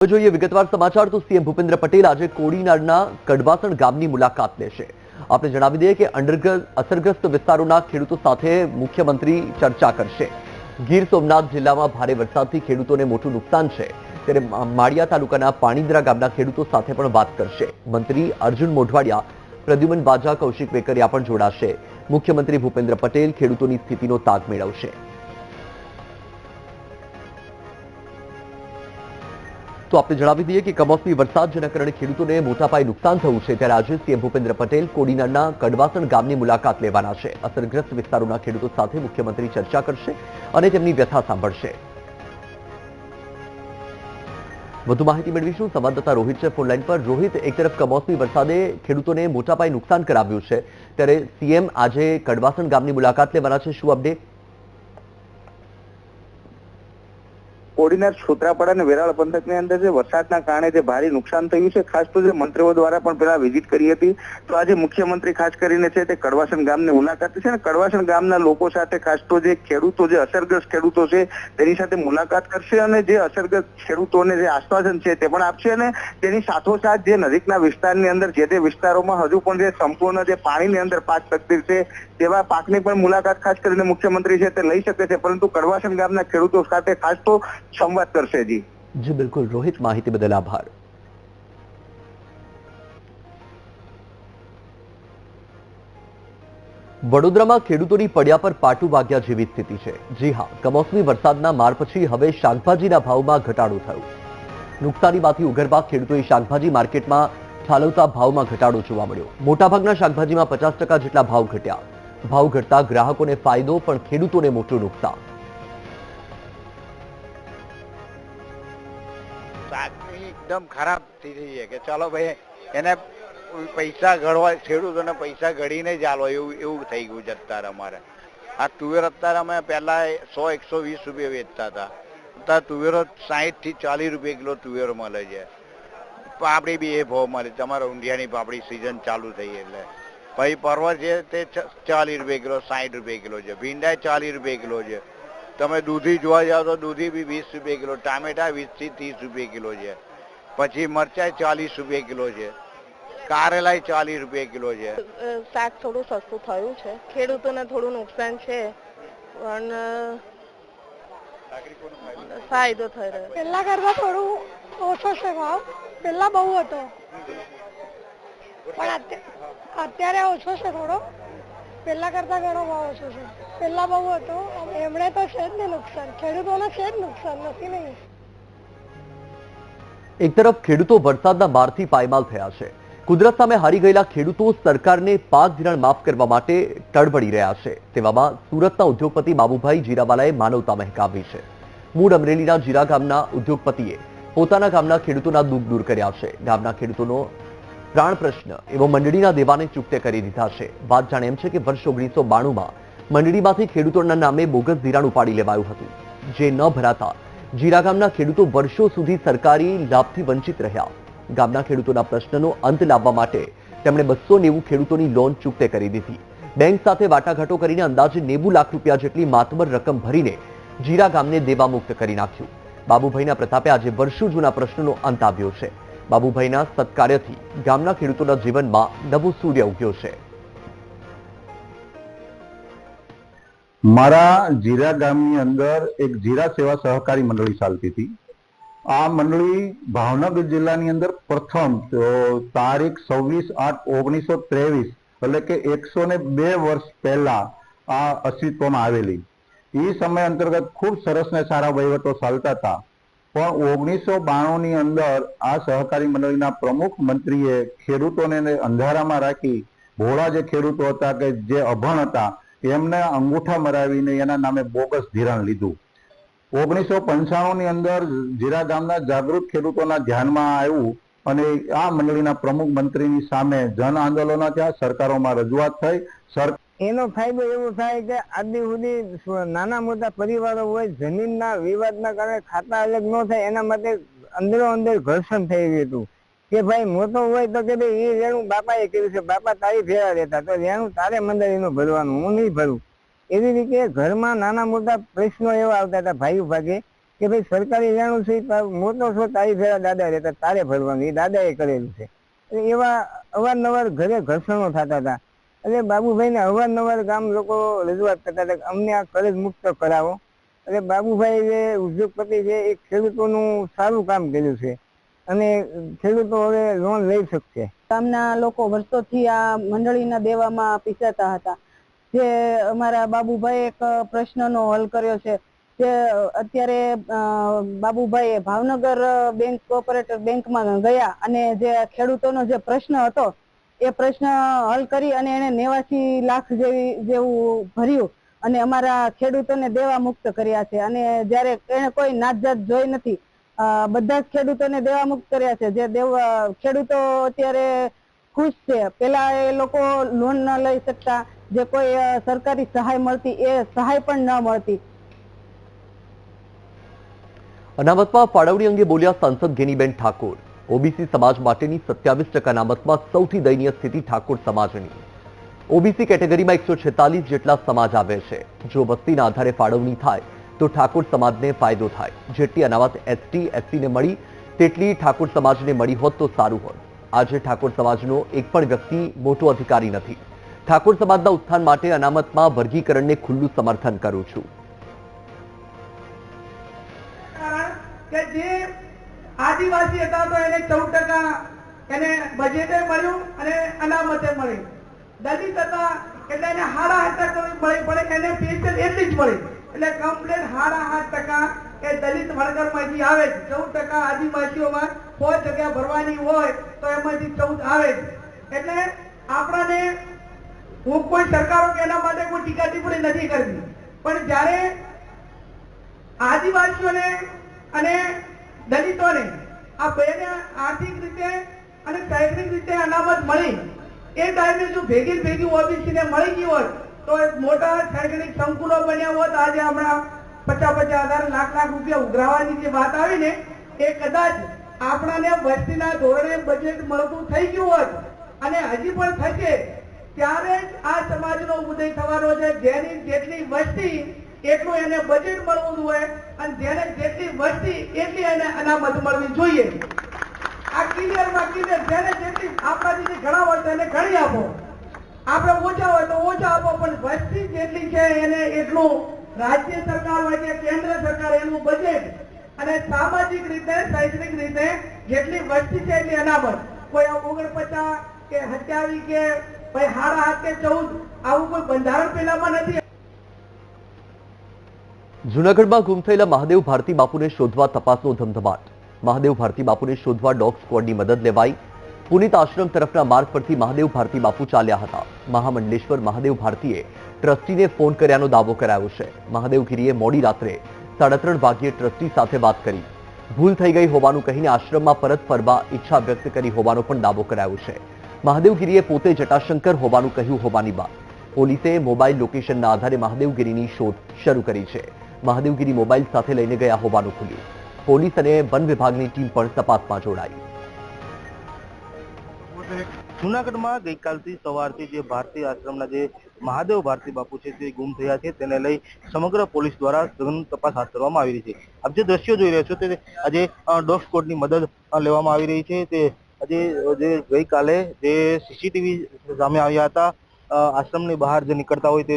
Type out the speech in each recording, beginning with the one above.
જોઈએ વિગતવાર સમાચાર તો સીએમ ભૂપેન્દ્ર પટેલ આજે કોડીનાડના કડવાસણ ગામની મુલાકાત લેશે। આપણે જણાવી દઈએ કે અસરગ્રસ્ત વિસ્તારોના ખેડૂતો સાથે મુખ્યમંત્રી ચર્ચા કરશે। ગીર સોમનાથ જિલ્લામાં ભારે વરસાદથી ખેડૂતોને મોટું નુકસાન છે, ત્યારે માળિયા તાલુકાના પાણીદરા ગામના ખેડૂતો સાથે પણ વાત કરશે। મંત્રી અર્જુન મોઢવાડિયા, પ્રદ્યુમન બાજા, કૌશિક વેકરિયા પણ જોડાશે। મુખ્યમંત્રી ભૂપેન્દ્ર પટેલ ખેડૂતોની સ્થિતિનો તાગ મેળવશે। તો આપણે જણાવી દઈએ કે કમોસમી વરસાદ જેના કારણે ખેડૂતોને મોટા પાયે નુકસાન થયું છે, ત્યારે આજે સીએમ ભૂપેન્દ્ર પટેલ કોડીનાડના કડવાસણ ગામની મુલાકાત લેવાના છે। અસરગ્રસ્ત વિસ્તારોના ખેડૂતો સાથે મુખ્યમંત્રી ચર્ચા કરશે અને તેમની વ્યથા સાંભળશે। વધુ માહિતી મેળવીશું, સંવાદદાતા રોહિત છે ફોનલાઈન પર। રોહિત, એક તરફ કમોસમી વરસાદે ખેડૂતોને મોટા પાયે નુકસાન કરાવ્યું છે, ત્યારે સીએમ આજે કડવાસણ ગામની મુલાકાત લેવાના છે, શું અપડેટ? કોડીનાર, છોતરાપાડા અને વેરાવળ પંથકની અંદર જે વરસાદના કારણે જે ભારે નુકસાન થયું છે, ખાસ તો જે મંત્રીઓ દ્વારા પણ પેલા વિઝિટ કરી હતી, તો આજે મુખ્યમંત્રી ખાસ કરીને છે તે કડવાસણ ગામની મુલાકાત છે અને કડવાસણ ગામના લોકો સાથે ખાસ તો જે ખેડૂતો, જે અસરગ્રસ્ત ખેડૂતો છે તેની સાથે મુલાકાત કરશે અને જે અસરગ્રસ્ત ખેડૂતોને જે આશ્વાસન છે તે પણ આપશે અને તેની સાથોસાથ જે નજીકના વિસ્તારની અંદર જે તે વિસ્તારોમાં હજુ પણ જે સંપૂર્ણ જે પાણીની અંદર પાક તકદીર છે તેવા પાકની પણ મુલાકાત ખાસ કરીને મુખ્યમંત્રી છે તે લઈ શકે છે, પરંતુ કડવાસણ ગામના ખેડૂતો સાથે ખાસ તો સંવાદ કરશે। જી બિલકુલ રોહિત, માહિતી બદલ આભાર। વડોદરામાં ખેડૂતોની પડ્યા પર પાટું વાગ્યા જેવી સ્થિતિ છે। જી હા, કમોસમી વરસાદના માર પછી હવે શાકભાજીના ભાવમાં ઘટાડો થયો। નુકસાનીમાંથી ઉગરવા ખેડૂતોએ શાકભાજી માર્કેટમાં ઠાલવતા ભાવમાં ઘટાડો જોવા મળ્યો। મોટાભાગના શાકભાજીમાં 50% જેટલા ભાવ ઘટ્યા। ભાવ ઘટતા ગ્રાહકોને ફાયદો, પણ ખેડૂતોને મોટું નુકસાન। एकदम खराब थी है कि चलो भाई એને પૈસા ગળવા, ખેડૂતોને પૈસા ગળીને જ આલો એવું થઈ ગયું છે અત્યારે અમારે। આ તુવેર અત્યારે અમે પહેલા 100-120 રૂપિયા વેચતા હતા, અત્યારે તુવેરો 60 થી 40 રૂપિયા કિલો તુવેરો મળે છે। પાપડી બી એ ભાવ મળે, તમારે ઊંધિયાની પાપડી સિઝન ચાલુ થઈ એટલે ભાઈ પરવર છે તે 40 રૂપિયા કિલો, 60 રૂપિયા કિલો છે। ભીંડા 40 રૂપિયા કિલો છે। તમે દૂધી જોવા જાઓ તો દૂધી બી 20 રૂપિયા કિલો, ટામેટા 20 થી 30 રૂપિયા કિલો છે। પછી મરચાઈ 40 રૂપિયા કિલો છે, કારેલાઈ 40 રૂપિયા કિલો છે। શાક થોડું સસ્તું થયું છે, ખેડૂતોને થોડું નુકસાન છે પણ ફાયદો થઈ રહ્યો। પહેલા કરતા થોડું ઓછો છે ભાવ, પહેલા બહુ હતો પણ અત્યારે ઓછો છે થોડો, પહેલા કરતા ઘણો ભાવ ઓછો છે। પહેલા બહુ હતો, એમણે તો છે જ ને નુકસાન, ખેડૂતોને છે જ નુકસાન, નથી નહીં। એક તરફ ખેડૂતો વરસાદના મારથી પાયમાલ થયા છે। કુદરત સામે હારી ગયેલા ખેડૂતો સરકારને પાક ધિરાણ માફ કરવા માટે ટળવળી રહ્યા છે। તેવામાં સુરતના ઉદ્યોગપતિ બાબુભાઈ જીરાવાલાએ માનવતા મહેકાવી છે। મૂળ અમરેલીના જીરા ગામના ઉદ્યોગપતિએ પોતાના ગામના ખેડૂતોના દુઃખ દૂર કર્યા છે। ગામના ખેડૂતોનો પ્રાણ પ્રશ્ન એવો મંડળીના દેવાને ચૂકતે કરી દીધા છે। વાત જાણે એમ છે કે વર્ષ 1992માં મંડળીમાંથી ખેડૂતોના નામે બોગસ ધિરાણ ઉપાડી લેવાયું હતું, જે ન ભરાતા જીરા ગામના ખેડૂતો વર્ષો સુધી સરકારી લાભથી વંચિત રહ્યા। ગામના ખેડૂતોના પ્રશ્નનો અંત લાવવા માટે તેમણે 290 ખેડૂતોની લોન ચૂકતે કરી દીધી। બેંક સાથે વાટાઘાટો કરીને અંદાજે 90 લાખ રૂપિયા જેટલી માતબર રકમ ભરીને જીરા ગામને દેવામુક્ત કરી નાખ્યું। બાબુભાઈના પ્રતાપે આજે વર્ષો જૂના પ્રશ્નનો અંત આવ્યો છે। બાબુભાઈના સત્કાર્યથી ગામના ખેડૂતોના જીવનમાં નવો સૂર્ય ઉગ્યો છે। મારા જીરા ગામની અંદર એક જીરા સેવા સહકારી મંડળી ચાલતી હતી। આ મંડળી ભાવનગર જિલ્લાની અંદર પ્રથમ તારીખ 26/8/1923 એટલે કે 102 વર્ષ પહેલા આ અસ્તિત્વમાં આવેલી। એ સમય અંતર્ગત ખૂબ સરસ ને સારા વહીવટો ચાલતા હતા, પણ 1992ની અંદર આ સહકારી મંડળીના પ્રમુખ મંત્રીએ ખેડૂતોને અંધારામાં રાખી, ભોળા જે ખેડૂતો હતા કે જે અભણ હતા એમને અંગૂઠા મરાવીને એના નામે બોગસ ધિરાણ લીધું। 1995ની અંદર જીરા ગામના જાગૃત ખેડૂતોના ધ્યાનમાં આવ્યું અને આ મંડળીના પ્રમુખ મંત્રીની સામે જન આંદોલનો થયા, સરકારોમાં રજૂઆત થઈ। એનો ફાયદો એવો થાય કે આદિ સુધી નાના મોટા પરિવારો હોય, જમીનના વિવાદના કારણે ખાતા અલગ ન થાય એના માટે અંદરો અંદર ઘર્ષણ થઈ ગયું હતું કે ભાઈ મોટો હોય તો કે ભાઈ એ રેણું બાપાએ કર્યું છે, બાપા તારી ભેળા રહેતા, તો રેણું તારે મંડળીનું ભરવાનું, હું નહીં ભરું। એવી રીતે ઘરમાં નાના મોટા પ્રશ્નો એવા આવતા હતા ભાઈઓ ભાગે કે ભાઈ સરકારી વેણું છે મોટો છો તારી ફેરા દાદા રહેતા તારે ભરવાનું, એ દાદાએ કરેલું છે. એટલે એવા અવારનવાર ઘરે ઘર્ષણો થતા હતા. એટલે બાબુભાઈને અવારનવાર ગામ લોકો રજૂઆત કરતા હતા કે અમને આ કરજ મુક્ત કરાવો. એટલે બાબુભાઈ જે ઉદ્યોગપતિ છે એ ખેડૂતોનું સારું કામ કર્યું છે અને ખેડૂતો હવે લોન લઈ શકશે. ગામના લોકો વર્ષોથી આ મંડળીના દેવામાં પીસાતા હતા. જે અમારા બાબુભાઈ એક પ્રશ્નનો હલ કર્યો છે. જે અત્યારે બાબુભાઈએ ભાવનગર બેંક કોઓપરેટિવ બેંકમાં ગયા અને જે ખેડૂતોનો જે પ્રશ્ન હતો એ પ્રશ્ન હલ કરી અને એને 89 લાખ જેવું ભર્યું અને અમારા ખેડૂતોને દેવા મુક્ત કર્યા છે. અને જ્યારે એને કોઈ નાતજાત જોઈ નથી, બધા જ ખેડૂતોને દેવા મુક્ત કર્યા છે. જે ખેડૂતો અત્યારે ખુશ છે. પેલા એ લોકો લોન ન લઈ શકતા, જે કોઈ સરકારી સહાય મળતી એ સહાય પણ ન મળતી. અનામતમાં ફાળવણી અંગે બોલ્યા સાંસદ ગેનીબેન ઠાકોર. ઓબીસી સમાજ માટેની 27% અનામતમાં સૌથી દયનીય સ્થિતિ ઠાકોર સમાજની. ઓબીસી કેટેગરીમાં 146 જેટલા સમાજ આવે છે. જો વસ્તીના આધારે ફાળવણી થાય તો ઠાકોર સમાજને ફાયદો થાય. જેટલી અનામત એસટી એસસીને મળી તેટલી ઠાકોર સમાજને મળી હોત તો સારું હોત. આજે ઠાકોર સમાજનો એક પણ વ્યક્તિ મોટો અધિકારી નથી. ઠાકોર સમાજના ઉત્થાન માટે અનામતમાં વર્ગીકરણને ખુલ્લું સમર્થન કરું છું. કે જે આદિવાસી હતા તો એને 14% એને બજેટે મળ્યું અને અનામતે મળી. દલિત હતા એટલે એને 8.5% મળી પડે, એને પેન્શન એટલી જ મળી. એટલે કમ્પ્લેટ 8.5% એ દલિત વર્ગમાંથી આવે છે. 14% આદિવાસીઓમાં 5 જગ્યા ભરવાની હોય તો એમાંથી 14 આવે છે. એટલે આપણાને હું કોઈ સરકારો કે એના માટે કોઈ ટીકા ટિપ્પણી નથી કરતી, પણ જ્યારે આદિવાસીઓને અને દલિતોને આ બેને આર્થિક રીતે અને શૈક્ષણિક રીતે અનામત મળી, એ ટાઈમે જો ભેગી ઓબીસી ને મળી ગઈ હોત તો એક મોટા શૈક્ષણિક સંકુલો બન્યા હોત. આજે હમણાં 50,000 લાખ રૂપિયા ઉઘરાવાની જે વાત આવી ને એ કદાચ આપણાને વસ્તીના ધોરણે બજેટ મળતું થઈ ગયું હોત અને હજી પણ થશે, ત્યારે જ આ સમાજનો ઉદય થવાનો છે. જેની જેટલી વસ્તી એટલું એને બજેટ મળવું જોઈએ અને જેને જેટલી વસ્તી એટલી એને અનામત મળવી જોઈએ. આ ક્લિયરમાં ક્લિયર. જેને જેટલી આપણાથી ઘણા હોય તો એને ઘણી આપો, આપણે ઓછા હોય તો ઓછા આપો, પણ વસ્તી જેટલી છે એને એટલું રાજ્ય સરકાર હોય કે કેન્દ્ર સરકાર એનું બજેટ અને સામાજિક રીતે શૈક્ષણિક રીતે જેટલી વસ્તી છે એટલી અનામત. કોઈ 49 કે 27 કે ભાઈ 8.5 કે 14 આવું કોઈ બંધારણ પેલામાં નથી. જૂનાગઢમાં ગુમ થયેલા મહાદેવ ભારતી બાપુને શોધવા તપાસનો ધમધમાટ. મહાદેવ ભારતી બાપુને શોધવા ડોગ સ્ક્વોડની મદદ લેવાઈ. પુનિત આશ્રમ તરફના માર્ગ પરથી મહાદેવ ભારતી બાપુ ચાલ્યા હતા. મહામંડલેશ્વર મહાદેવ ભારતીએ ટ્રસ્ટીને ફોન કર્યાનો દાવો કરાયો છે. મહાદેવગીરીએ મોડી રાત્રે 3:30 વાગ્યે ટ્રસ્ટી સાથે વાત કરી. ભૂલ થઈ ગઈ હોવાનું કહીને આશ્રમમાં પરત ફરવા ઈચ્છા વ્યક્ત કરી હોવાનો પણ દાવો કરાયો છે. મહાદેવગીરીએ પોતે જટાશંકર હોવાનું કહ્યું હોવાની વાત. પોલીસે મોબાઈલ લોકેશનના આધારે મહાદેવગીરીની શોધ શરૂ કરી છે. મહાદેવગીરી મોબાઈલ સાથે લઈને ગયા હોવાનું ખુલ્યું. પોલીસ અને વન વિભાગની ટીમ પણ તપાસમાં જોડાઈ. જૂનાગઢમાં ગઈકાલથી સવારથી જે ભારતી આશ્રમના જે મહાદેવ ભારતી બાપુ છે તે ગુમ થયા છે તેને લઈ સમગ્ર પોલીસ દ્વારા સઘન તપાસ હાથ ધરવામાં આવી રહી છે. આપ જે દ્રશ્યો જોઈ રહ્યા છો તે આજે ડોગ સ્ક્વોડની મદદ લેવામાં આવી રહી છે. તે આજે જે ગઈકાલે જે સીસીટીવી સામે આવ્યા હતા, આશ્રમની બહાર જે નીકળતા હોય તે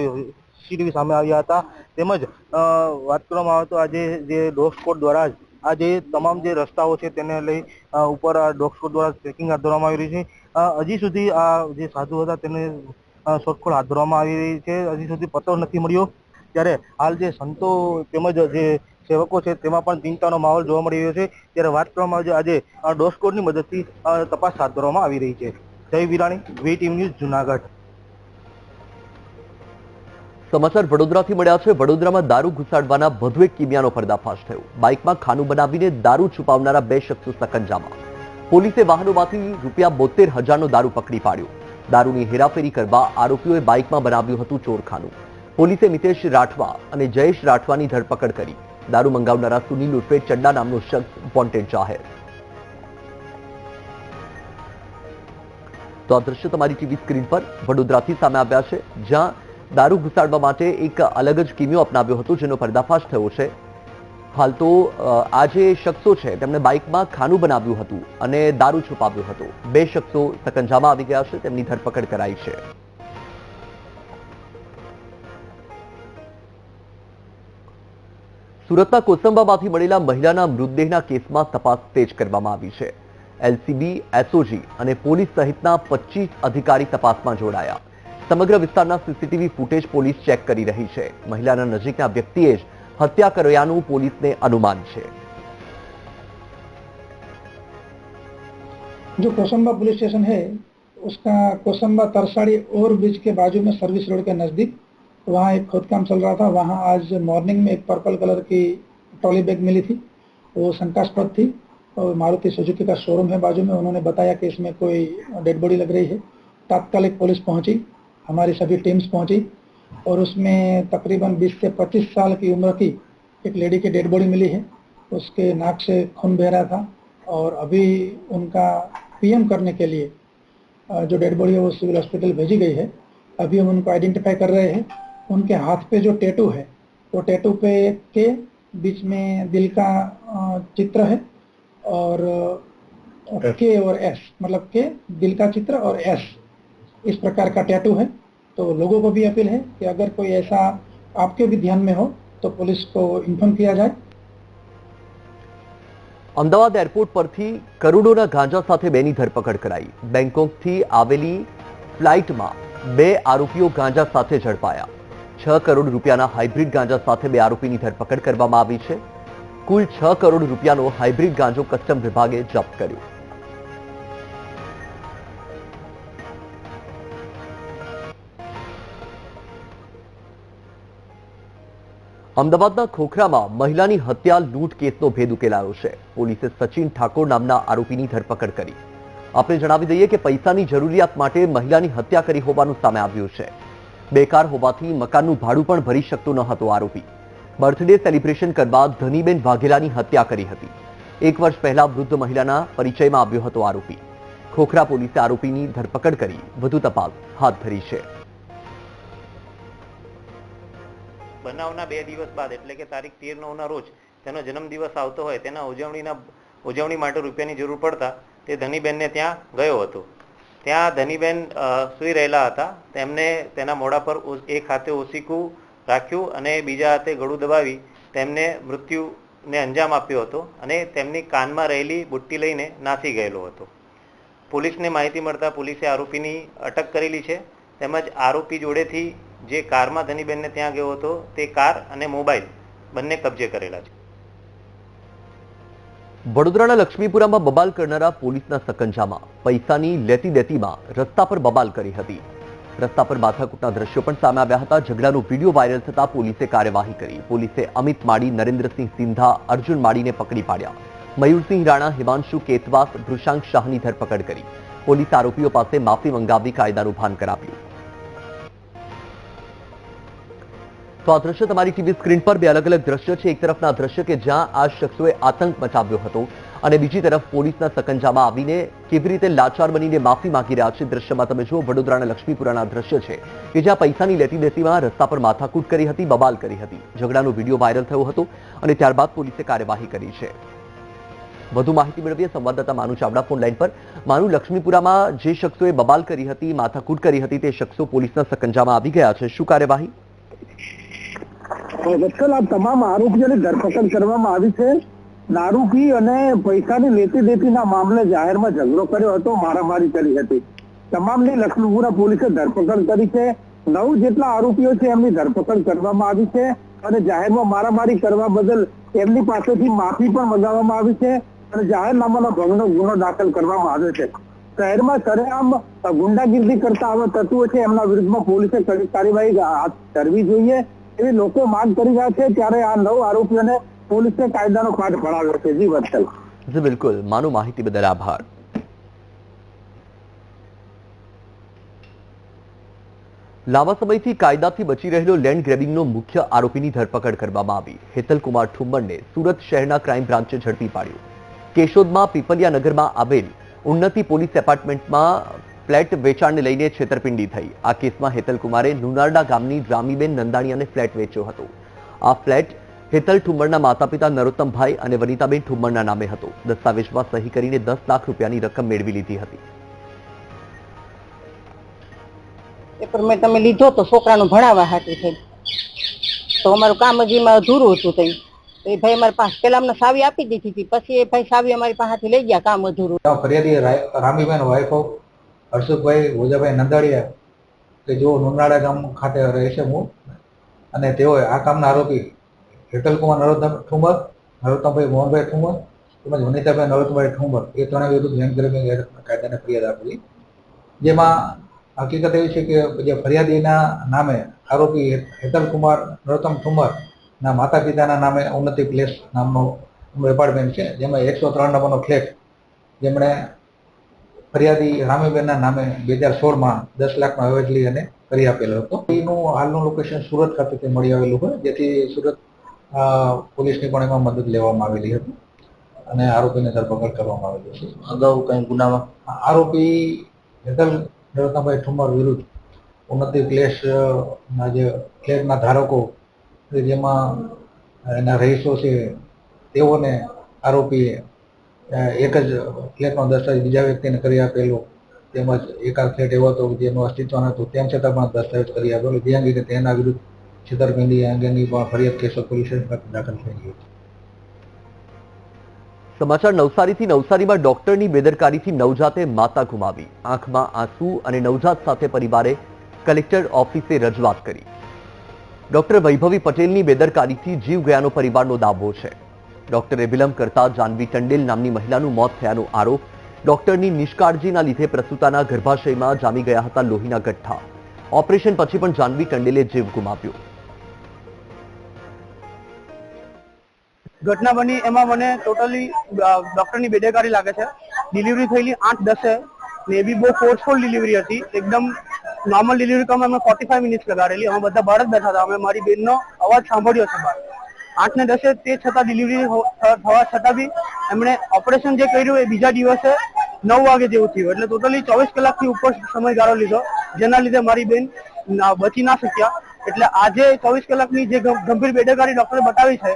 સીસીટીવી સામે આવ્યા હતા. તેમજ વાત કરવામાં આવે તો આજે જે ડોગ સ્ક્વોડ દ્વારા આ જે તમામ જે રસ્તાઓ છે તેને લઈ ઉપર ડોગ સ્ક્વોડ દ્વારા ચેકિંગ હાથ ધરવામાં આવી રહી છે. હજી સુધી આ જે સાધુ હતા તેને શોધખોળ હાથ ધરવામાં આવી રહી છે. હજી સુધી પતો નથી મળ્યો. ત્યારે હાલ જે સંતો તેમજ જે સેવકો છે તેમાં પણ ચિંતાનો માહોલ જોવા મળી રહ્યો છે. ત્યારે વાત કરવામાં આવે છે આજે ડોગ સ્ક્વોડની મદદથી તપાસ હાથ ધરવામાં આવી રહી છે. જય વિરાણી, વીટીવી ન્યૂઝ, જૂનાગઢ. સમાચાર વડોદરાથી મળ્યા છે. વડોદરામાં દારૂ ઘુસાડવાના વધુ એક કિમિયાનો પર્દાફાશ થયો. બાઇકમાં ખાનું બનાવીને દારૂ છુપાવનારા 2 શખ્સો સકંજામાં. પોલીસે વાહનોમાંથી ₹72,000નો દારૂ પકડી પાડ્યો. દારૂની હેરાફેરી કરવા આરોપીઓએ બાઇકમાં બનાવ્યું હતું ચોરખાનું. પોલીસે મિતેશ રાઠવા અને જયેશ રાઠવાની ધરપકડ કરી. દારૂ મંગાવનારા સુનિલ ઉર્ફે ચડ્ડા નામનો શખ્સ વોન્ટેડ જાહેર. તો આ દ્રશ્ય તમારી ટીવી સ્ક્રીન પર વડોદરાથી સામે આવ્યા છે, જ્યાં દારૂ ઘુસાડવા માટે એક અલગ જ કિમિયો અપનાવ્યો હતો, જેનો પર્દાફાશ થયો છે. હાલ તો આ જે શખ્સો છે તેમણે બાઇકમાં ખાનું બનાવ્યું હતું અને દારૂ છુપાવ્યો હતો. 2 શખ્સો સકંજામાં આવી ગયા છે, તેમની ધરપકડ કરાઈ છે. સુરતના કોસંબામાંથી મળેલા મહિલાના મૃતદેહના કેસમાં તપાસ તેજ કરવામાં આવી છે. એલસીબી, એસઓજી અને પોલીસ સહિતના 25 અધિકારી તપાસમાં જોડાયા. સમગ્ર વિસ્તારના સીસીટીવી ફૂટેજ પોલીસ ચેક કરી રહી છે. મહિલાના નજીકના વ્યક્તિએ જ हत्या કર્યાનું पुलिस ने अनुमान है. जो कोसंबा पुलिस स्टेशन है उसका कोसंबा तरसाड़ी ओवर ब्रिज के बाजू में सर्विस रोड के नजदीक वहाँ एक खोदकाम चल रहा था. वहाँ आज मॉर्निंग में एक पर्पल कलर की ट्रॉली बैग मिली थी. वो शंकास्पद थी और मारुति सुजुकी का शोरूम है बाजू में. उन्होंने बताया कि इसमें कोई डेड बॉडी लग रही है. तात्कालिक पुलिस पहुंची, हमारी सभी टीम्स पहुंची और उसमें तकरीबन 20 से 25 साल की उम्र की एक लेडी की डेड बॉडी मिली है. उसके नाक से खून बह रहा था और अभी उनका पीएम करने के लिए जो डेड बॉडी है वो सिविल हॉस्पिटल भेजी गई है. अभी हम उनको आइडेंटिफाई कर रहे हैं. उनके हाथ पे जो टैटू है वो टैटू पे के बीच में दिल का चित्र है और के और एस, मतलब के दिल का चित्र और एस, इस प्रकार का टैटू है. तो लोगों को भी अपील है कि अगर कोई ऐसा आपके भी ध्यान में हो तो पुलिस को इन्फॉर्म किया जाए. અમદાવાદ એરપોર્ટ પરથી કરોડોના ગાંજા સાથે 2ની ધરપકડ કરાઈ. બેંકોકથી આવેલી ફ્લાઇટમાં 2 આરોપીઓ ગાંજા સાથે ઝડપાયા. 6 કરોડ રૂપિયાના હાઇબ્રિડ ગાંજા સાથે 2 આરોપીની ધરપકડ કરવામાં આવી છે. કુલ 6 કરોડ રૂપિયાનો હાઇબ્રિડ ગાંજો કસ્ટમ વિભાગે જપ્ત કર્યો. અમદાવાદના ખોખરામાં મહિલાની હત્યા લૂંટ કેસનો ભેદ ઉકેલાયો છે. પોલીસે સચિન ઠાકોર નામના આરોપીની ધરપકડ કરી. આપણે જણાવી દઈએ કે પૈસાની જરૂરિયાત માટે મહિલાની હત્યા કરી હોવાનું સામે આવ્યું છે. બેકાર હોવાથી મકાનનું ભાડું પણ ભરી શકતો ન હતો આરોપી. બર્થડે સેલિબ્રેશન કરવા ધનીબેન વાઘેલાની હત્યા કરી હતી. 1 વર્ષ પહેલા વૃદ્ધ મહિલાના પરિચયમાં આવ્યો હતો આરોપી. ખોખરા પોલીસે આરોપીની ધરપકડ કરી વધુ તપાસ હાથ ધરી છે. બનાવના 2 દિવસ બાદ એટલે કે તારીખ 13/9ના રોજ તેનો જન્મદિવસ આવતો હોય તેના ઉજવણી માટે રૂપિયાની જરૂર પડતા તે ધનીબેનને ત્યાં ગયો હતો. ત્યાં ધનીબેન સૂઈ રહેલા હતા. તેમને તેના મોઢા પર એક હાથે ઓસીકું રાખ્યું અને બીજા હાથે ગળું દબાવી તેમને મૃત્યુને અંજામ આપ્યો હતો અને તેમની કાનમાં રહેલી બુટ્ટી લઈને નાસી ગયેલો હતો. પોલીસને માહિતી મળતા પોલીસે આરોપીની અટક કરેલી છે. તેમજ આરોપી જોડેથી જે કારમાં ધનીબેનને ત્યાં ગયો હતો તે કાર અને મોબાઈલ બંને કબજે કરેલા છે. વડોદરાના લક્ષ્મીપુરામાં બબાલ કરનારા પોલીસના સકંજામાં. પૈસાની લેતી દેતીમાં રસ્તા પર બબાલ કરી હતી. રસ્તા પર માથાકૂટના દ્રશ્યો પણ સામે આવ્યા હતા. ઝઘડાનો વિડીયો વાયરલ થતા પોલીસે કાર્યવાહી કરી. પોલીસે અમિત માડી, નરેન્દ્રસિંહ સિંધા, અર્જુન માડીને પકડી પાડ્યા. મયુરસિંહ રાણા, હિમાંશુ કેતવાસ, વૃષાંક શાહની ધરપકડ કરી. પોલીસે આરોપીઓ પાસે માફી મંગાવી કાયદાનું ભાન કરાવ્યું. તો આ દ્રશ્ય તમારી ટીવી સ્ક્રીન પર 2 અલગ અલગ દ્રશ્ય છે. એક તરફના દ્રશ્ય કે જ્યાં આ શખ્સોએ આતંક મચાવ્યો હતો અને બીજી તરફ પોલીસના સકંજામાં આવીને કેવી રીતે લાચાર બનીને માફી માંગી રહ્યા છે. દ્રશ્યમાં તમે જુઓ વડોદરાના લક્ષ્મીપુરાના દ્રશ્ય છે કે જ્યાં પૈસાની લેતી દેતીમાં રસ્તા પર માથાકૂટ કરી હતી, બબાલ કરી હતી. ઝઘડાનો વિડીયો વાયરલ થયો હતો અને ત્યારબાદ પોલીસે કાર્યવાહી કરી છે. વધુ માહિતી મેળવીએ સંવાદદાતા માનુ ચાવડા ફોન લાઈન પર. માનુ, લક્ષ્મીપુરામાં જે શખ્સોએ બબાલ કરી હતી, માથાકૂટ કરી હતી, તે શખ્સો પોલીસના સકંજામાં આવી ગયા છે. શું કાર્યવાહી? વત્સલ, આ તમામ આરોપીઓની ધરપકડ કરવામાં આવી છે. દારૂ પી અને પૈસાની લેતી દેતીના મામલે જાહેરમાં ઝઘડો કર્યો હતો, મારામારી કરી હતી. તમામની લક્ષ્મીપુરા પોલીસે ધરપકડ કરી છે. 9 જેટલા આરોપીઓ છે એમની ધરપકડ કરવામાં આવી છે અને જાહેરમાં મારામારી કરવા બદલ એમની પાસેથી માફી પણ મંગાવવામાં આવી છે અને જાહેરનામાનો ભંગનો ગુનો દાખલ કરવામાં આવ્યો છે. શહેરમાં સરેઆમ ગુંડાગીરી કરતા આવા તત્વો છે એમના વિરુદ્ધમાં પોલીસે કડક કાર્યવાહી હાથ ધરવી જોઈએ એવી લોકો માંગ કરી રહ્યા છે. ત્યારે આ 9 આરોપીઓને પોલીસે કાયદાનો પાઠ ભણાવ્યો છે. જી વત્સલ. જી બિલકુલ. માનુ, માહિતી બદલ આભાર. લાંબા સમયથી કાયદાથી બચી રહેલો લેન્ડ ગ્રેબિંગનો મુખ્ય આરોપીની ધરપકડ કરવામાં આવી. હેતલકુમાર ઠુમ્મરને સુરત શહેરના ક્રાઇમ બ્રાન્ચે ઝડપી પાડ્યો. કેશોદમાં પીપલિયા નગરમાં આવેલ ઉન્નતિ પોલીસ એપાર્ટમેન્ટમાં ફ્લેટ વેચાણને લઈને છેતરપિંડી થઈ. આ કેસમાં હેતલકુમારે નુનારડા ગામની રામીબેન નંદાણીયાને ફ્લેટ વેચ્યો હતો. આ ફ્લેટ હેતલ ઠુમ્મરના માતા પિતા નરોત્તમભાઈ અને વનિતાબેન ઠુમ્મરના નામે હતો. દસ્તાવેજમાં સહી કરીને 10 લાખ રૂપિયાની રકમ મેળવી લીધી હતી. પેપર મેં તમે લીધો તો છોકરાનું ભણાવવા હાટું થઈ, તો અમારું કામ હજી એમાં અધૂરું હતું. તો એ ભાઈ અમારી પાસે પેલા અમને સાવી આપી દીધી હતી, પછી એ ભાઈ સાવી અમારી પાસેથી લઈ ગયા, કામ અધૂરું. ફરિયાદી રામીબેન વાઇફ ઓફ હર્ષુભાઈ ભોજાભાઈ નંદાળિયા કે જેઓ નુનાળા ગામ ખાતે રહે છે મૂળ, અને તેઓએ આ કામના આરોપી હેટલકુમાર ઠુમ્મર, નરોત્તમભાઈ મોહનભાઈ ઠુમ્મર તેમજ વનિતાભાઈ નરોત્તમભાઈ ઠુમ્મર એ ત્રણે વિરુદ્ધ ગેરકાયદેસર કાયદાને ફરિયાદ આપી, જેમાં હકીકત એવી છે કે જે ફરિયાદીના નામે આરોપી હેતલકુમાર નરોત્તમ ઠુમ્મરના માતા પિતાના નામે ઉન્નતિ પ્લેસ નામનો એપાર્ટમેન્ટ છે, જેમાં 103 નંબરનો ફ્લેટ જેમણે ફરિયાદી રામીબેનના નામે 2016માં 10 લાખનો હવેજ લઈ અને કરી આપેલો હતો. એનું હાલનું લોકેશન સુરત ખાતે મળી આવેલું હોય, જેથી સુરત પોલીસની પણ એમાં મદદ લેવામાં આવેલી હતી અને આરોપીને ધરપકડ કરવામાં આવેલી છે. અગાઉ કઈ ગુનામાં આરોપી હેતલ નરોત્તમભાઈ ઠુમ્મર વિરુદ્ધ ઉન્નતિ પ્લેસના જે ફ્લેટના ધારકો જેમાં એના રહીશો છે તેઓને આરોપીએ એક જ ફ્લેટનો દસ્તાવેજ બીજા વ્યક્તિને કરી આપેલો, તેમજ એકાદ ફ્લેટ એવો હતો જેનું અસ્તિત્વ નહોતું તેમ છતાં પણ દસ્તાવેજ કરી આપેલો, જે અંગે તેના વિરુદ્ધ છેતરપિંડી અંગેની પણ ફરિયાદ કેસો પોલીસ સ્ટેશન દાખલ થઈ ગઈ. સમાચાર નવસારીથી. નવસારીમાં ડોક્ટરની બેદરકારીથી નવજાતે માતા ગુમાવી. આંખમાં આંસુ અને નવજાત સાથે પરિવારે કલેક્ટર ઓફિસે રજૂઆત કરી. ડોક્ટર વૈભવી પટેલની બેદરકારીથી જીવ ગયાનો પરિવારનો દાવો છે. ડોક્ટરે વિલંબ કરતા જાનવી ટંડેલ નામની મહિલાનું મોત થયાનો આરોપ. ડોક્ટરની નિષ્કાળજીના લીધે પ્રસૂતાના ગર્ભાશયમાં જામી ગયા હતા લોહીના ગઠ્ઠા. ઓપરેશન પછી પણ જાનવી ટંડેલે જીવ ગુમાવ્યો. ઘટના બની એમાં મને ટોટલી ડોક્ટરની બેદરકારી લાગે છે. ડિલિવરી થયેલી 8:10 ને એ બી બહુ ફોર્સફુલ ડિલિવરી હતી. એકદમ નોર્મલ ડિલિવરી તો અમે 45 મિનિટ લગાડેલી. અમે બધા બહાર જ બેઠા હતા. અમે મારી બેનનો અવાજ સાંભળ્યો છે બહાર 8:10 તે છતાં ડિલિવરી થવા છતાં બી એમણે ઓપરેશન જે કર્યું એ બીજા દિવસે 9 વાગે જેવું થયું. એટલે ટોટલી 24 કલાકથી ઉપર સમયગાળો લીધો, જેના લીધે મારી બેન બચી ના શક્યા. એટલે આજે 24 કલાકની જે ગંભીર બેદરકારી ડોક્ટરે બતાવી છે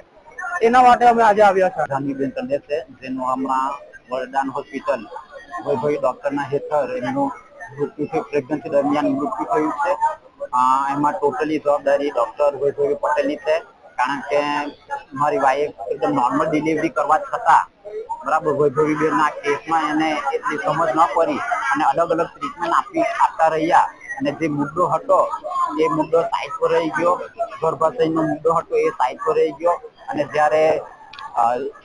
એના માટે અમે આજે આવ્યા છે. જાનવીબેન ટંડેલ છે, જેનું હમણાં વરદાન હોસ્પિટલ વૈભવી ડોક્ટરના હેઠળ એમનું મૃત્યુ થયું, પ્રેગ્નન્સી દરમિયાન મૃત્યુ થયું છે. એમાં ટોટલી જવાબદારી ડોક્ટર વૈભવી પટેલની છે, કારણ કે મારી વાઈફ એકદમ નોર્મલ ડિલિવરી કરવા છતાં બરાબર વૈભવીબેનના કેસમાં એને એટલી સમજ ન પડી અને અલગ અલગ ટ્રીટમેન્ટ આપતા રહ્યા, અને જે મુદ્દો હતો એ મુદ્દો સાઈડ પર રહી ગયો. ગર્ભાશયનો મુદ્દો હતો એ સાઈડ પર રહી ગયો. અને જ્યારે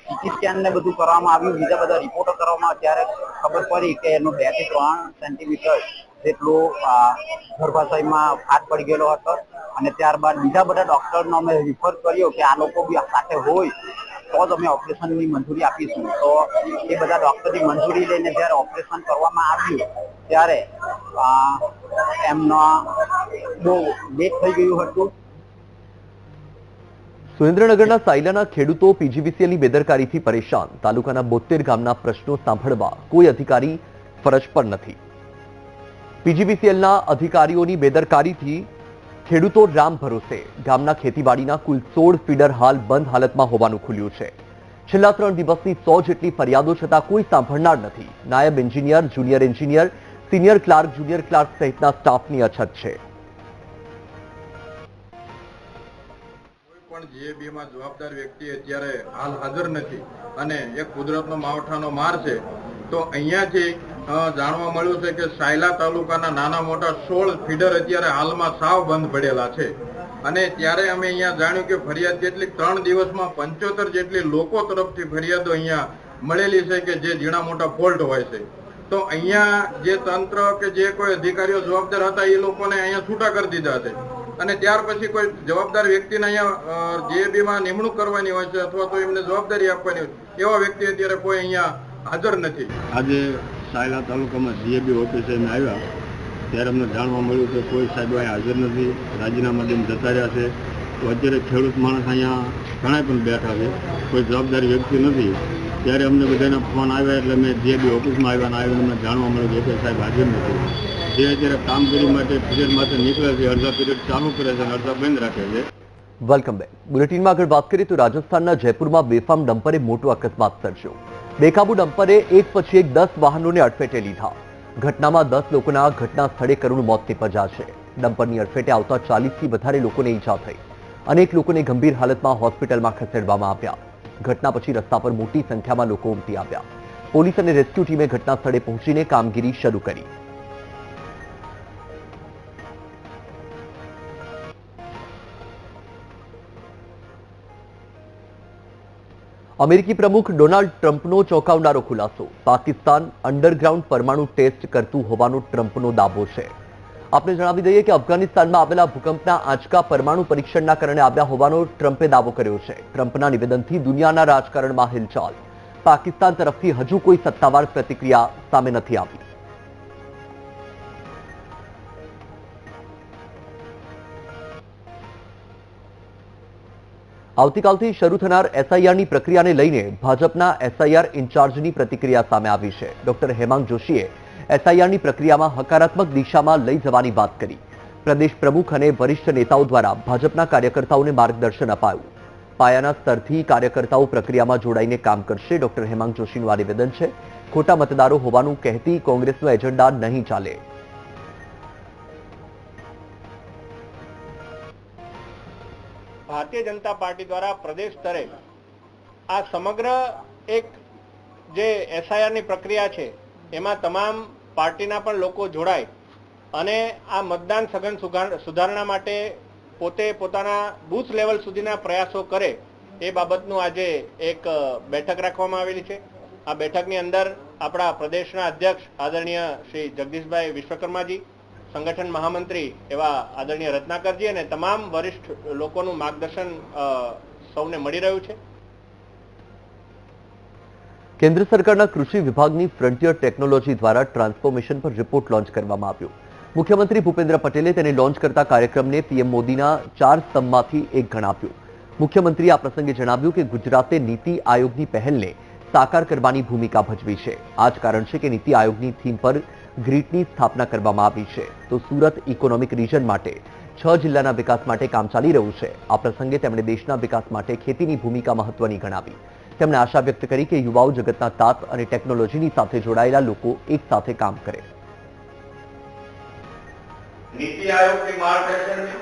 સીટી સ્કેન ને બધું કરવામાં આવ્યું, બીજા બધા રિપોર્ટો કરવામાં, ત્યારે ખબર પડી કે એનું 2 થી 3 સેન્ટીમીટર જેટલું ગર્ભાશયમાં ફાટ પડી ગયેલો હતો. અને ત્યારબાદ બીજા બધા ડોક્ટરનો અમે રિફર કર્યો કે આ લોકો બી સાથે હોય તો જ અમે ઓપરેશનની મંજૂરી આપીશું. તો એ બધા ડોક્ટરની મંજૂરી લઈને જ્યારે ઓપરેશન કરવામાં આવ્યું ત્યારે એમનો બહુ લેટ થઈ ગયું હતું. સુરેન્દ્રનગરના સાયલાના ખેડૂતો પીજીવીસીએલની બેદરકારીથી પરેશાન. તાલુકાના 72 ગામના પ્રશ્નો સાંભળવા કોઈ અધિકારી ફરજ પર નથી. પીજીવીસીએલના અધિકારીઓની બેદરકારીથી ખેડૂતો રામ ભરોસે. ગામના ખેતીવાડીના કુલ 16 ફીડર હાલ બંધ હાલતમાં હોવાનું ખુલ્યું છે. છેલ્લા 3 દિવસની 100 જેટલી ફરિયાદો છતાં કોઈ સાંભળનાર નથી. નાયબ engineer, junior engineer, senior clerk, junior clerk સહિતના સ્ટાફની અછત છે. પણ જીએબીમાં જવાબદાર વ્યક્તિ અત્યારે હાલ હાજર નથી અને એક કુદરતનો માવઠાનો માર છે. તો અહીંયાથી જાણવા મળ્યું છે કે સાયલા તાલુકાના નાના મોટા 16 ફીડર અત્યારે હાલમાં સાવ બંધ પડેલા છે. અને ત્યારે અમે અહીંયા જાણ્યું કે ફરિયાદ કેટલી 3 દિવસમાં 75 જેટલી લોકો તરફથી ફરિયાદો અહીંયા મળેલી છે કે જે ઝીણા મોટા ફોલ્ટ હોય છે. તો અહીંયા જે તંત્ર કે જે કોઈ અધિકારીઓ જવાબદાર હતા એ લોકોને અહીંયા છૂટા કરી દીધા છે. અને ત્યાર પછી કોઈ જવાબદાર વ્યક્તિને અહીંયા જીએબીમાં નિમણૂક કરવાની હોય છે અથવા તો એમને જવાબદારી આપવાની હોય, એવા વ્યક્તિ અત્યારે કોઈ અહીંયા હાજર નથી. આજે સાયલા તાલુકામાં જીએબી ઓફિસે અમે આવ્યા ત્યારે અમને જાણવા મળ્યું કે કોઈ સાહેબ અહીંયા હાજર નથી, રાજીનામા દઈને જતા રહ્યા છે. તો અત્યારે ખેડૂત માણસ અહીંયા ઘણા પણ બેઠા છે, કોઈ જવાબદાર વ્યક્તિ નથી. ત્યારે અમને બધાના ફોન આવ્યા એટલે અમે જીએબી ઓફિસમાં આવ્યા અને અમને જાણવા મળ્યું કે સાહેબ હાજર નથી. જે અત્યારે કામગીરી માટે પીરિયડ માટે નીકળે છે, અડધા પીરિયડ ચાલુ કરે છે અને અડધા બંધ રાખે છે. Welcome back. બુલેટિનમાં આગળ વાત કરીએ તો રાજસ્થાનના જયપુરમાં બેફામ ડમ્પરે મોટો અકસ્માત સર્જ્યો. બેકાબુ ડમ્પરે એક પછી એક 10 વાહનોને અડફેટે લીધા. ઘટનામાં 10 લોકોના ઘટના સ્થળે કરુણ મોત નીપજ્યા છે. ડમ્પરની અડફેટે આવતા 40થી વધારે લોકોને ઈજા થઈ. અનેક લોકોને ગંભીર હાલતમાં હોસ્પિટલમાં ખસેડવામાં આવ્યા. ઘટના પછી રસ્તા પર મોટી સંખ્યામાં લોકો ઉમટી આવ્યા. પોલીસ અને રેસ્ક્યુ ટીમે ઘટના સ્થળે પહોંચીને કામગીરી શરૂ કરી. અમેરિકી પ્રમુખ ડોનાલ્ડ ટ્રમ્પનો ચોંકાવનારો ખુલાસો. પાકિસ્તાન અંડરગ્રાઉન્ડ પરમાણુ ટેસ્ટ કરતું હોવાનો ટ્રમ્પનો દાવો છે. આપને જણાવી દઈએ કે અફઘાનિસ્તાનમાં આવેલા ભૂકંપના આંચકા પરમાણુ પરીક્ષણના કારણે આવ્યા હોવાનો ટ્રમ્પે દાવો કર્યો છે. ટ્રમ્પના નિવેદનથી દુનિયાના રાજકારણમાં હિલચાલ. પાકિસ્તાન તરફથી હજુ કોઈ સત્તાવાર પ્રતિક્રિયા સામે નથી આવી. આવતીકાલથી શરૂ થનાર એસઆઈઆરની પ્રક્રિયાને લઈને ભાજપના એસઆઈઆર ઇન્ચાર્જની પ્રતિક્રિયા સામે આવી છે. ડોક્ટર હેમાંગ જોશીએ એસઆઈઆરની પ્રક્રિયામાં હકારાત્મક દિશામાં લઈ જવાની વાત કરી. પ્રદેશ પ્રમુખ અને વરિષ્ઠ નેતાઓ દ્વારા ભાજપના કાર્યકર્તાઓને માર્ગદર્શન અપાયું. પાયાના સ્તરથી કાર્યકર્તાઓ પ્રક્રિયામાં જોડાઈને કામ કરશે. ડોક્ટર હેમાંગ જોશીનું આ નિવેદન છે. ખોટા મતદારો હોવાનું કહેતી કોંગ્રેસનો એજન્ડા નહીં ચાલે. ભારતીય જનતા પાર્ટી દ્વારા પ્રદેશ સ્તરે આ સમગ્ર એક જે એસઆઈઆરની પ્રક્રિયા છે એમાં તમામ પાર્ટીના પણ લોકો જોડાય અને આ મતદાન સઘન સુધારણા માટે પોતે પોતાના બૂથ લેવલ સુધીના પ્રયાસો કરે એ બાબતનું આજે એક બેઠક રાખવામાં આવેલી છે. આ બેઠકની અંદર આપણા પ્રદેશના અધ્યક્ષ આદરણીય શ્રી જગદીશભાઈ વિશ્વકર્માજી, સંગઠન મહામંત્રી એવા આદરણીય રત્નાકરજી અને તમામ વરિષ્ઠ લોકોનું માર્ગદર્શન સૌને મળી રહ્યું છે. કેન્દ્ર સરકારના કૃષિ વિભાગની ફ્રન્ટિયર ટેકનોલોજી દ્વારા ટ્રાન્સફોર્મેશન પર રિપોર્ટ લોન્ચ કરવામાં આવ્યો. મુખ્યમંત્રી ભૂપેન્દ્ર પટેલે તેને લોન્ચ કરતા કાર્યક્રમને પીએમ મોદીના 4 સ્તંભમાંથી એક ગણાવ્યો. મુખ્યમંત્રીએ આ પ્રસંગે જણાવ્યું કે ગુજરાતે નીતિ આયોગની પહેલને સાકાર કરવાની ભૂમિકા ભજવી છે. આ જ કારણ છે કે નીતિ આયોગની થીમ પર ગ્રીડની સ્થાપના કરવામાં આવી છે. તો સુરત ઇકોનોમિક રિજન માટે 6 જિલ્લાના વિકાસ માટે કામ ચાલી રહ્યું છે. આ પ્રસંગે તેમણે દેશના વિકાસ માટે ખેતીની ભૂમિકા મહત્વની ગણાવી. તેમણે આશા વ્યક્ત કરી કે યુવાઓ જગતના તાત અને ટેકનોલોજીની સાથે જોડાયેલા લોકો એક સાથે કામ કરે. नीति आयोग के मार्गदर्शन में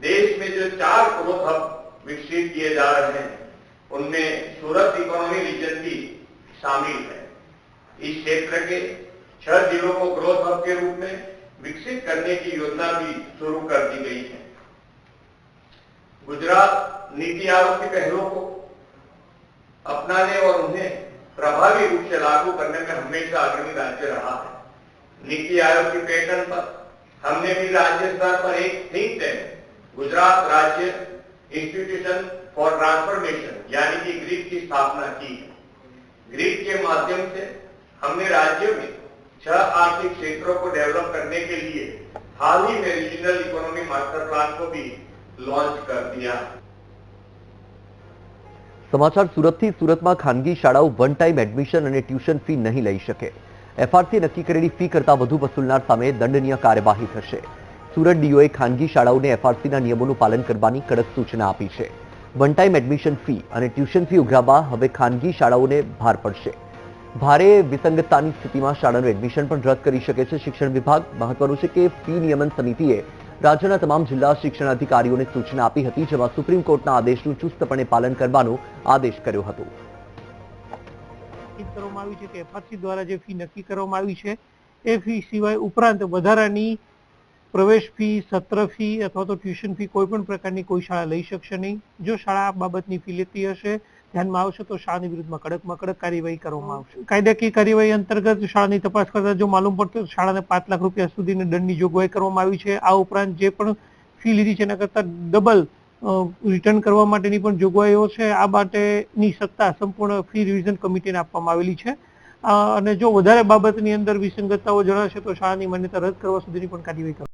देश में जो 4 ग्रोथ हब विकसित किए जा रहे हैं उनमें सूरत इकोनॉमी रीजन भी शामिल है. इस क्षेत्र के 6 जिलों को ग्रोथ हब के रूप में विकसित करने की योजना भी शुरू कर दी गई है. गुजरात नीति आयोग की पहलों को अपनाने और उन्हें प्रभावी रूप से लागू करने में हमेशा अग्रणी राज्य रहा है. नीति आयोग की पैटर्न पर हमने भी राज्य स्तर पर एक थिंक टैंक गुजरात राज्य इंस्टीट्यूशन फॉर ट्रांसफॉर्मेशन यानी कि ग्रिड की स्थापना की है. ग्रिड के माध्यम से हमने राज्य में 6 आर्थिक क्षेत्रों को डेवलप करने के लिए हाल ही में रीजनल इकोनॉमी मास्टर प्लान को भी लॉन्च कर दिया. સમાચાર સુરતથી. સુરતમાં ખાનગી શાળાઓ વન ટાઈમ એડમિશન અને ટ્યુશન ફી નહીં લઈ શકે. એફઆરસી નક્કી કરેલી ફી કરતા વધુ વસૂલનાર સામે દંડનીય કાર્યવાહી થશે. સુરત ડીઓએ ખાનગી શાળાઓને એફઆરસીના નિયમોનું પાલન કરવાની કડક સૂચના આપી છે. વન ટાઈમ એડમિશન ફી અને ટ્યુશન ફી ઉઘરાવવા હવે ખાનગી શાળાઓને ભાર પડશે. ભારે વિસંગતતાની સ્થિતિમાં શાળાનું એડમિશન પણ રદ કરી શકે છે શિક્ષણ વિભાગ. મહત્વનું છે કે ફી નિયમન સમિતિએ રાજ્યના તમામ જિલ્લા શિક્ષણ અધિકારીઓને સૂચના આપી હતી, જેમાં સુપ્રીમ કોર્ટના આદેશનું ચુસ્તપણે પાલન કરવાનો આદેશ કર્યો હતો. કરવામાં આવી છે કે એફઆરસી દ્વારા જે ફી નક્કી કરવામાં આવી છે એ ફી સિવાય ઉપરાંત વધારાની પ્રવેશ ફી, સત્ર ફી અથવા તો ટ્યુશન ફી કોઈ પણ પ્રકારની કોઈ શાળા લઈ શકશે નહીં. જો શાળા આ બાબતની ફી લેતી હશે, ધ્યાનમાં આવશે તો શાળાની વિરુદ્ધમાં કડકમાં કડક કાર્યવાહી કરવામાં આવશે. કાયદાકીય કાર્યવાહી અંતર્ગત શાળાની તપાસ કરતા જો માલુમ પડતું તો શાળાને 5 લાખ રૂપિયા સુધીની દંડની જોગવાઈ કરવામાં આવી છે. આ ઉપરાંત જે પણ ફી લીધી છે એના કરતા ડબલ રિટર્ન કરવા માટેની પણ જોગવાઈઓ છે. આ માટેની સત્તા સંપૂર્ણ ફી રિવિઝન કમિટીને આપવામાં આવેલી છે અને જો વધારે બાબતની અંદર વિસંગતતાઓ જણાશે તો શાળાની માન્યતા રદ કરવા સુધીની પણ કાર્યવાહી કરવામાં